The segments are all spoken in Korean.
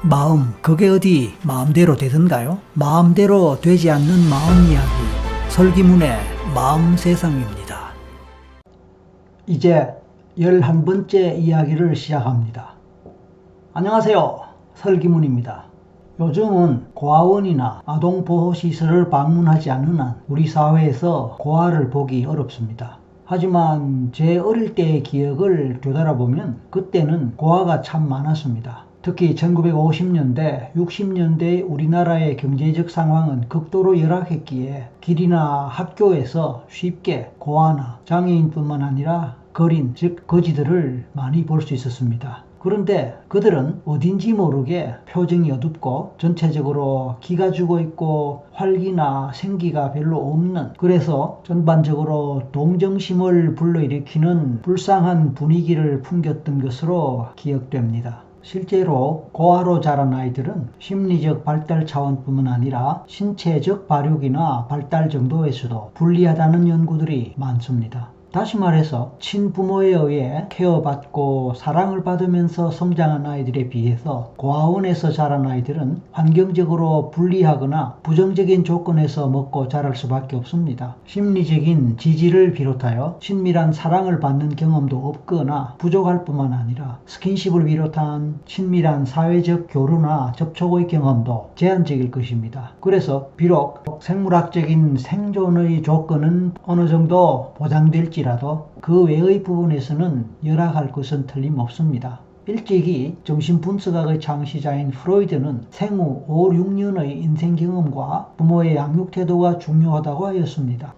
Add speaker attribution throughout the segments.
Speaker 1: 마음, 그게 어디 마음대로 되던가요? 마음대로 되지 않는 마음 이야기, 설기문의 마음 세상입니다. 이제 11번째 이야기를 시작합니다. 안녕하세요. 설기문입니다. 요즘은 고아원이나 아동보호시설을 방문하지 않는 한 우리 사회에서 고아를 보기 어렵습니다. 하지만 제 어릴 때의 기억을 되돌아보면 그때는 고아가 참 많았습니다. 특히 1950년대, 60년대 우리나라의 경제적 상황은 극도로 열악했기에 길이나 학교에서 쉽게 고아나 장애인뿐만 아니라 거린, 즉 거지들을 많이 볼 수 있었습니다. 그런데 그들은 어딘지 모르게 표정이 어둡고 전체적으로 기가 죽어 있고 활기나 생기가 별로 없는, 그래서 전반적으로 동정심을 불러일으키는 불쌍한 분위기를 풍겼던 것으로 기억됩니다. 실제로 고아로 자란 아이들은 심리적 발달 차원뿐만 아니라 신체적 발육이나 발달 정도에서도 불리하다는 연구들이 많습니다. 다시 말해서 친부모에 의해 케어받고 사랑을 받으면서 성장한 아이들에 비해서 고아원에서 자란 아이들은 환경적으로 불리하거나 부정적인 조건에서 먹고 자랄 수밖에 없습니다. 심리적인 지지를 비롯하여 친밀한 사랑을 받는 경험도 없거나 부족할 뿐만 아니라 스킨십을 비롯한 친밀한 사회적 교류나 접촉의 경험도 제한적일 것입니다. 그래서 비록 생물학적인 생존의 조건은 어느 정도 보장될지 라도 그 외의 부분에서는 열악할 것은 틀림없습니다. 일찍이 정신분석학의 창시자인 프로이드는 생후 5, 6년의 인생 경험과 부모의 양육 태도가 중요하다고 하였습니다.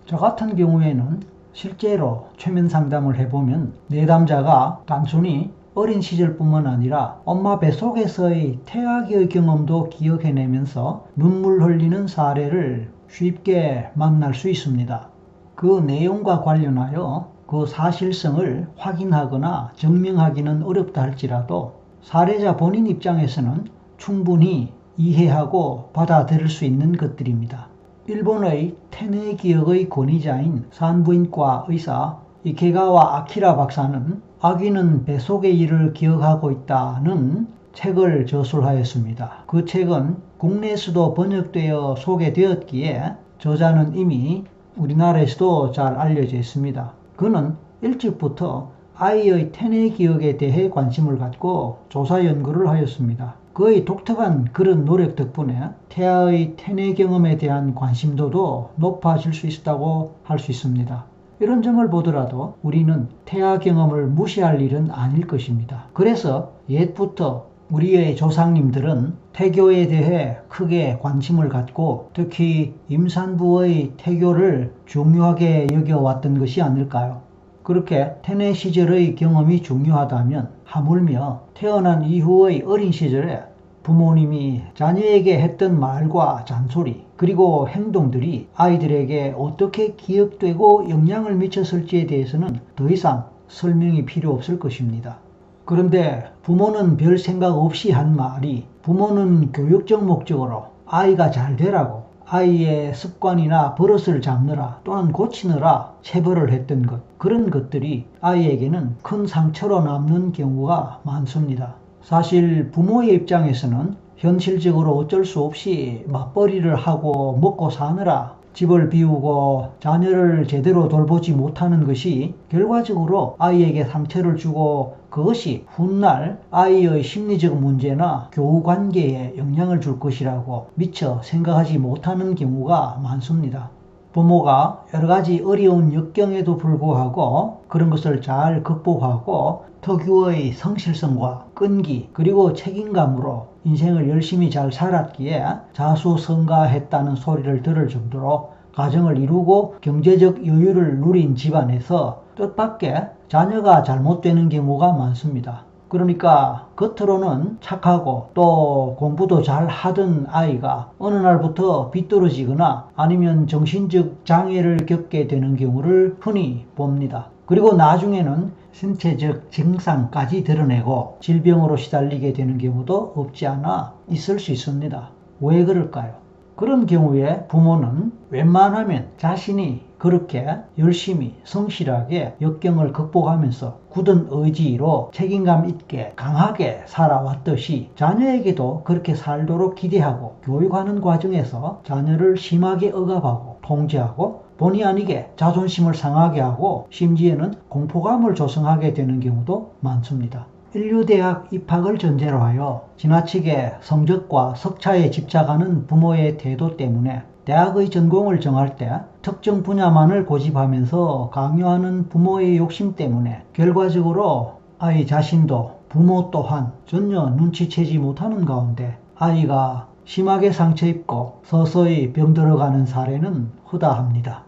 Speaker 1: 저 같은 경우에는 실제로 최면 상담을 해보면 내담자가 단순히 어린 시절뿐만 아니라 엄마 뱃속에서의 태아기의 경험도 기억해내면서 눈물 흘리는 사례를 쉽게 만날 수 있습니다. 그 내용과 관련하여 그 사실성을 확인하거나 증명하기는 어렵다 할지라도 사례자 본인 입장에서는 충분히 이해하고 받아들일 수 있는 것들입니다. 일본의 테네 기억의 권위자인 산부인과 의사 이케가와 아키라 박사는 아기는 뱃속의 일을 기억하고 있다는 책을 저술하였습니다. 그 책은 국내에서도 번역되어 소개되었기에 저자는 이미 우리나라에서도 잘 알려져 있습니다. 그는 일찍부터 아이의 태내 기억에 대해 관심을 갖고 조사 연구를 하였습니다. 그의 독특한 그런 노력 덕분에 태아의 태내 경험에 대한 관심도도 높아질 수 있다고 할 수 있습니다. 이런 점을 보더라도 우리는 태아 경험을 무시할 일은 아닐 것입니다. 그래서 옛부터 우리의 조상님들은 태교에 대해 크게 관심을 갖고 특히 임산부의 태교를 중요하게 여겨왔던 것이 아닐까요? 그렇게 태내 시절의 경험이 중요하다면 하물며 태어난 이후의 어린 시절에 부모님이 자녀에게 했던 말과 잔소리 그리고 행동들이 아이들에게 어떻게 기억되고 영향을 미쳤을지에 대해서는 더 이상 설명이 필요 없을 것입니다. 그런데 부모는 별 생각 없이 한 말이, 부모는 교육적 목적으로 아이가 잘 되라고 아이의 습관이나 버릇을 잡느라 또는 고치느라 체벌을 했던 것, 그런 것들이 아이에게는 큰 상처로 남는 경우가 많습니다. 사실 부모의 입장에서는 현실적으로 어쩔 수 없이 맞벌이를 하고 먹고 사느라 집을 비우고 자녀를 제대로 돌보지 못하는 것이 결과적으로 아이에게 상처를 주고 그것이 훗날 아이의 심리적 문제나 교우 관계에 영향을 줄 것이라고 미처 생각하지 못하는 경우가 많습니다. 부모가 여러 가지 어려운 역경에도 불구하고 그런 것을 잘 극복하고 특유의 성실성과 끈기 그리고 책임감으로 인생을 열심히 잘 살았기에 자수성가했다는 소리를 들을 정도로 가정을 이루고 경제적 여유를 누린 집안에서 뜻밖의 자녀가 잘못되는 경우가 많습니다. 그러니까 겉으로는 착하고 또 공부도 잘 하던 아이가 어느 날부터 비뚤어지거나 아니면 정신적 장애를 겪게 되는 경우를 흔히 봅니다. 그리고 나중에는 신체적 증상까지 드러내고 질병으로 시달리게 되는 경우도 없지 않아 있을 수 있습니다. 왜 그럴까요? 그런 경우에 부모는 웬만하면 자신이 그렇게 열심히 성실하게 역경을 극복하면서 굳은 의지로 책임감 있게 강하게 살아왔듯이 자녀에게도 그렇게 살도록 기대하고 교육하는 과정에서 자녀를 심하게 억압하고 통제하고 본의 아니게 자존심을 상하게 하고 심지어는 공포감을 조성하게 되는 경우도 많습니다. 인류대학 입학을 전제로 하여 지나치게 성적과 석차에 집착하는 부모의 태도 때문에 대학의 전공을 정할 때 특정 분야만을 고집하면서 강요하는 부모의 욕심 때문에 결과적으로 아이 자신도 부모 또한 전혀 눈치채지 못하는 가운데 아이가 심하게 상처입고 서서히 병들어가는 사례는 허다합니다.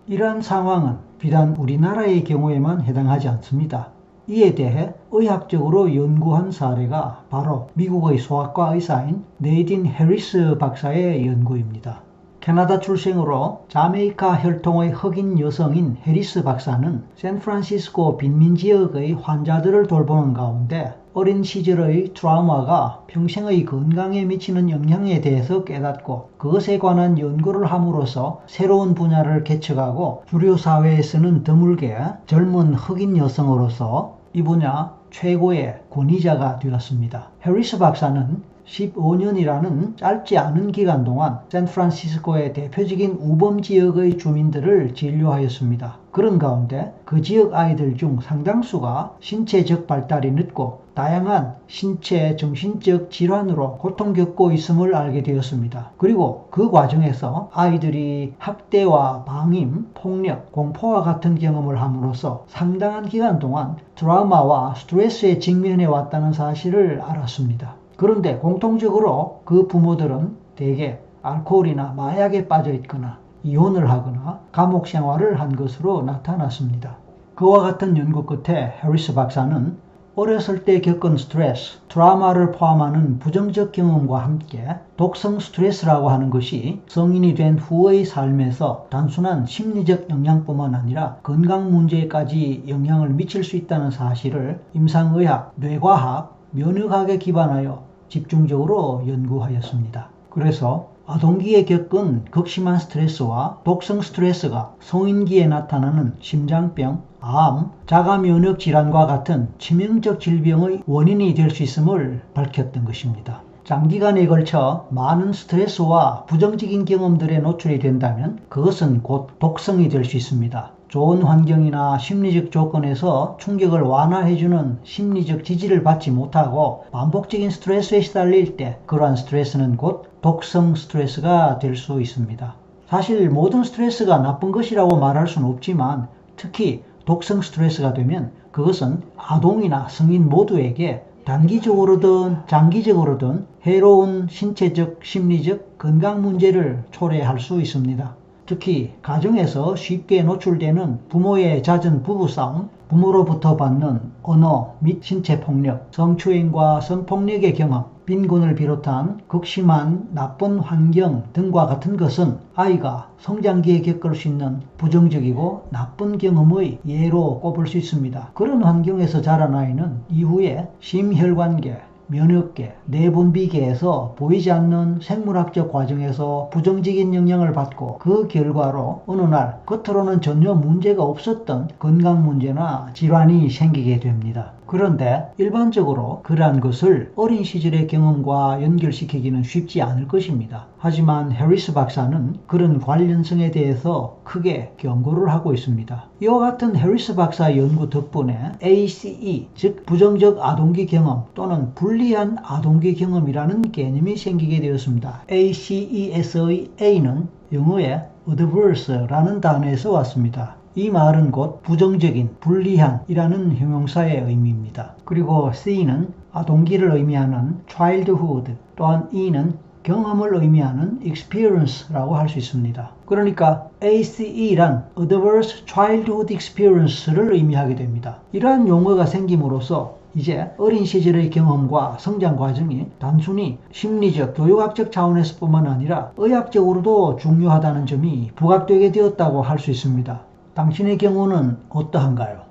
Speaker 1: 이러한 상황은 비단 우리나라의 경우에만 해당하지 않습니다. 이에 대해 의학적으로 연구한 사례가 바로 미국의 소아과 의사인 네이딘 해리스 박사의 연구입니다. 캐나다 출생으로 자메이카 혈통의 흑인 여성인 해리스 박사는 샌프란시스코 빈민 지역의 환자들을 돌보는 가운데 어린 시절의 트라우마가 평생의 건강에 미치는 영향에 대해서 깨닫고 그것에 관한 연구를 함으로써 새로운 분야를 개척하고 주류 사회에서는 드물게 젊은 흑인 여성으로서 이 분야 최고의 권위자가 되었습니다. 해리스 박사는 15년이라는 짧지 않은 기간 동안 샌프란시스코의 대표적인 우범 지역의 주민들을 진료하였습니다. 그런 가운데 그 지역 아이들 중 상당수가 신체적 발달이 늦고 다양한 신체, 정신적 질환으로 고통 겪고 있음을 알게 되었습니다. 그리고 그 과정에서 아이들이 학대와 방임, 폭력, 공포와 같은 경험을 함으로써 상당한 기간 동안 트라우마와 스트레스에 직면해 왔다는 사실을 알았습니다. 그런데 공통적으로 그 부모들은 대개 알코올이나 마약에 빠져 있거나 이혼을 하거나 감옥 생활을 한 것으로 나타났습니다. 그와 같은 연구 끝에 해리스 박사는 어렸을 때 겪은 스트레스, 트라우마를 포함하는 부정적 경험과 함께 독성 스트레스라고 하는 것이 성인이 된 후의 삶에서 단순한 심리적 영향뿐만 아니라 건강 문제까지 영향을 미칠 수 있다는 사실을 임상의학, 뇌과학, 면역학에 기반하여 집중적으로 연구하였습니다. 그래서 아동기에 겪은 극심한 스트레스와 독성 스트레스가 성인기에 나타나는 심장병, 암, 자가면역 질환과 같은 치명적 질병의 원인이 될 수 있음을 밝혔던 것입니다. 장기간에 걸쳐 많은 스트레스와 부정적인 경험들에 노출이 된다면 그것은 곧 독성이 될 수 있습니다. 좋은 환경이나 심리적 조건에서 충격을 완화해주는 심리적 지지를 받지 못하고 반복적인 스트레스에 시달릴 때 그러한 스트레스는 곧 독성 스트레스가 될 수 있습니다. 사실 모든 스트레스가 나쁜 것이라고 말할 수는 없지만 특히 독성 스트레스가 되면 그것은 아동이나 성인 모두에게 단기적으로든 장기적으로든 해로운 신체적, 심리적 건강 문제를 초래할 수 있습니다. 특히 가정에서 쉽게 노출되는 부모의 잦은 부부싸움, 부모로부터 받는 언어 및 신체폭력, 성추행과 성폭력의 경험, 빈곤을 비롯한 극심한 나쁜 환경 등과 같은 것은 아이가 성장기에 겪을 수 있는 부정적이고 나쁜 경험의 예로 꼽을 수 있습니다. 그런 환경에서 자란 아이는 이후에 심혈관계, 면역계, 내분비계에서 보이지 않는 생물학적 과정에서 부정적인 영향을 받고 그 결과로 어느 날 겉으로는 전혀 문제가 없었던 건강 문제나 질환이 생기게 됩니다. 그런데 일반적으로 그러한 것을 어린 시절의 경험과 연결시키기는 쉽지 않을 것입니다. 하지만 해리스 박사는 그런 관련성에 대해서 크게 경고를 하고 있습니다. 이와 같은 해리스 박사의 연구 덕분에 ACE, 즉 부정적 아동기 경험 또는 불리한 아동기 경험이라는 개념이 생기게 되었습니다. ACE에서의 A는 영어의 adverse라는 단어에서 왔습니다. 이 말은 곧 부정적인, 불리한 이라는 형용사의 의미입니다. 그리고 C는 아동기를 의미하는 childhood, 또한 E는 경험을 의미하는 experience라고 할 수 있습니다. 그러니까 ACE란 Adverse Childhood Experience를 의미하게 됩니다. 이러한 용어가 생김으로써 이제 어린 시절의 경험과 성장 과정이 단순히 심리적, 교육학적 차원에서 뿐만 아니라 의학적으로도 중요하다는 점이 부각되게 되었다고 할 수 있습니다. 당신의 경우는 어떠한가요?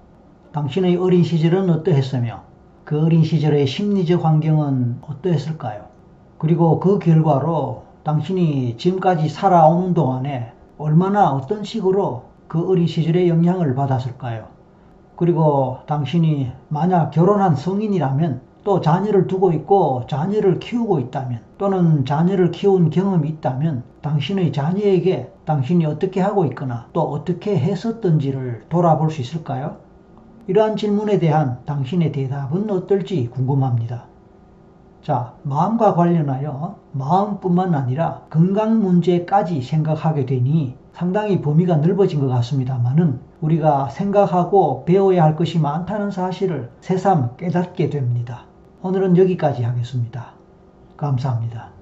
Speaker 1: 당신의 어린 시절은 어떠했으며 그 어린 시절의 심리적 환경은 어떠했을까요? 그리고 그 결과로 당신이 지금까지 살아오는 동안에 얼마나 어떤 식으로 그 어린 시절의 영향을 받았을까요? 그리고 당신이 만약 결혼한 성인이라면, 또 자녀를 두고 있고 자녀를 키우고 있다면, 또는 자녀를 키운 경험이 있다면 당신의 자녀에게 당신이 어떻게 하고 있거나 또 어떻게 했었던지를 돌아볼 수 있을까요? 이러한 질문에 대한 당신의 대답은 어떨지 궁금합니다. 자, 마음과 관련하여 마음뿐만 아니라 건강 문제까지 생각하게 되니 상당히 범위가 넓어진 것 같습니다만은, 우리가 생각하고 배워야 할 것이 많다는 사실을 새삼 깨닫게 됩니다. 오늘은 여기까지 하겠습니다. 감사합니다.